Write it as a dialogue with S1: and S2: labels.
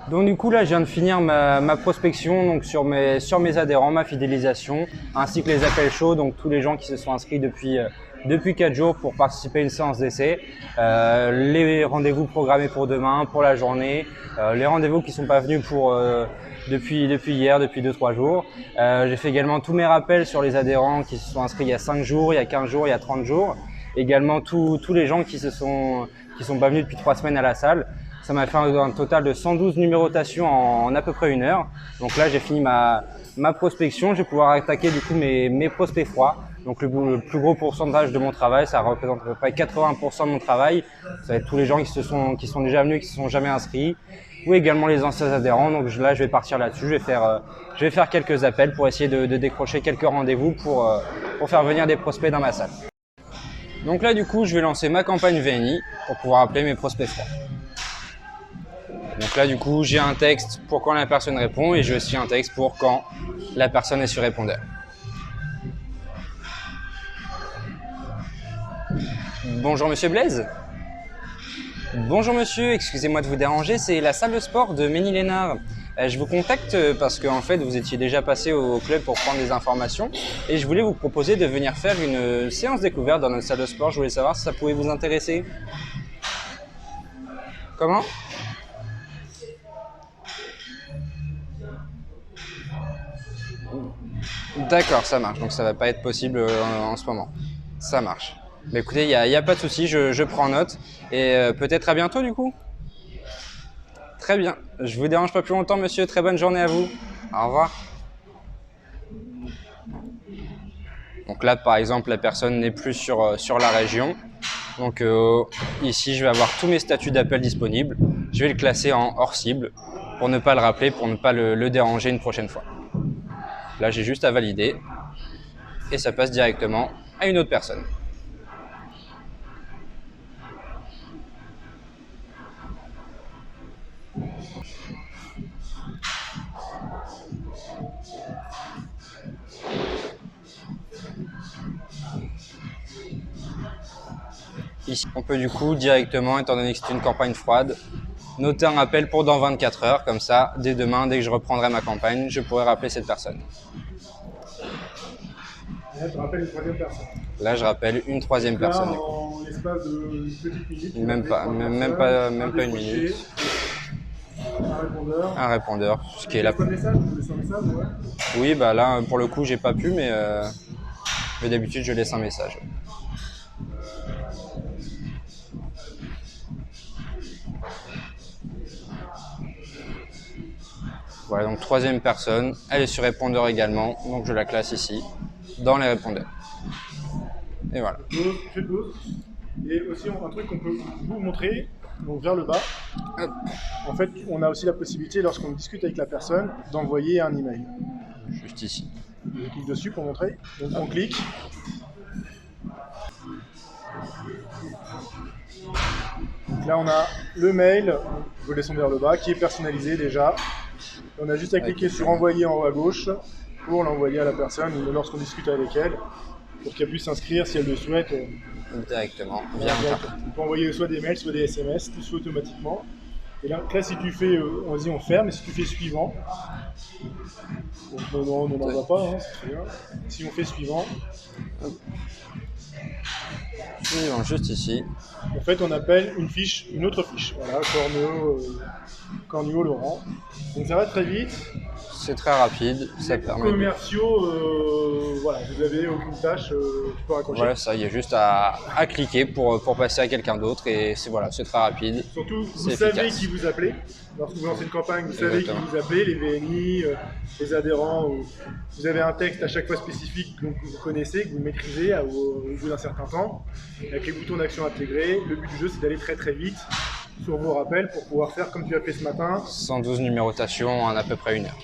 S1: Donc du coup là je viens de finir ma prospection donc sur mes adhérents, ma fidélisation, ainsi que les appels chauds, donc tous les gens qui se sont inscrits depuis 4 jours pour participer à une séance d'essai, les rendez-vous programmés pour demain, pour la journée, les rendez-vous qui sont pas venus depuis hier, depuis 2-3 jours. J'ai fait également tous mes rappels sur les adhérents qui se sont inscrits il y a 5 jours, il y a 15 jours, il y a 30 jours. Également tous les gens qui sont pas venus depuis 3 semaines à la salle. Ça m'a fait un total de 112 numérotations en à peu près 1 heure. Donc là, j'ai fini ma prospection. Je vais pouvoir attaquer du coup mes prospects froids. Donc le plus gros pourcentage de mon travail, ça représente à peu près 80% de mon travail. Ça va être tous les gens qui sont déjà venus, qui se sont jamais inscrits, ou également les anciens adhérents. Donc là, je vais partir là-dessus. Je vais faire quelques appels pour essayer de décrocher quelques rendez-vous pour faire venir des prospects dans ma salle. Donc là, du coup, je vais lancer ma campagne VNI pour pouvoir appeler mes prospects froids. Donc là, du coup, j'ai un texte pour quand la personne répond et j'ai aussi un texte pour quand la personne est sur répondeur. Bonjour Monsieur Blaise. Bonjour Monsieur, excusez-moi de vous déranger, c'est la salle de sport de Ménil-Lénard. Je vous contacte parce qu'en fait, vous étiez déjà passé au club pour prendre des informations et je voulais vous proposer de venir faire une séance découverte dans notre salle de sport. Je voulais savoir si ça pouvait vous intéresser. Comment ? D'accord, ça marche. Donc ça va pas être possible en ce moment. Ça marche. Mais écoutez, il y a pas de souci, je prends note. Et peut-être à bientôt du coup. Très bien. Je vous dérange pas plus longtemps, monsieur. Très bonne journée à vous. Au revoir. Donc là, par exemple, la personne n'est plus sur la région. Donc ici, je vais avoir tous mes statuts d'appel disponibles. Je vais le classer en hors cible pour ne pas le rappeler, pour ne pas le déranger une prochaine fois. Là, j'ai juste à valider et ça passe directement à une autre personne. Ici, on peut du coup directement, étant donné que c'est une campagne froide, noter un appel pour dans 24 heures. Comme ça, dès demain, dès que je reprendrai ma campagne, je pourrai rappeler cette personne.
S2: Là, tu rappelles une troisième personne.
S1: Là, je rappelle une troisième personne.
S2: Là, en l'espace d'une petite minute.
S1: Même pas une minute. Un répondeur, ce qui est la.
S2: Un message, tu laisses un message, ouais.
S1: Oui, bah là, pour le coup, j'ai pas pu, mais d'habitude, je laisse un message. Voilà, donc troisième personne, elle est sur répondeur également, donc je la classe ici, dans les répondeurs. Et voilà.
S2: Je pose. Et aussi, un truc qu'on peut vous montrer, donc vers le bas.
S1: Hop.
S2: En fait, on a aussi la possibilité, lorsqu'on discute avec la personne, d'envoyer un email.
S1: Juste ici.
S2: Je clique dessus pour montrer. Donc on clique. Donc là, on a le mail, je descends vers le bas, qui est personnalisé déjà. On a juste à cliquer sur envoyer en haut à gauche pour l'envoyer à la personne lorsqu'on discute avec elle, pour qu'elle puisse s'inscrire si elle le souhaite.
S1: Directement, via Internet.
S2: On peut envoyer soit des mails, soit des SMS, tout se fait automatiquement. Et là, si tu fais, on ferme, et si tu fais suivant, donc non, on n'en va pas, hein, c'est très bien. Si on fait suivant,
S1: Suivant juste ici.
S2: en fait, on appelle une autre fiche. Voilà, Cornio Laurent. Donc ça va très vite.
S1: C'est très rapide, ça permet.
S2: Commerciaux, voilà, vous n'avez aucune tâche, tu peux raccrocher.
S1: Voilà, ça, il y a juste à cliquer pour passer à quelqu'un d'autre et c'est très rapide.
S2: Surtout, vous savez qui vous appelez. Lorsque vous lancez une campagne, vous savez qui vous appelez, les VNI, les adhérents. Vous avez un texte à chaque fois spécifique que vous connaissez, que vous maîtrisez au bout d'un certain temps, avec les boutons d'action intégrés. Le but du jeu, c'est d'aller très très vite sur vos rappels pour pouvoir faire comme tu as fait ce matin.
S1: 112 numérotations en à peu près 1 heure.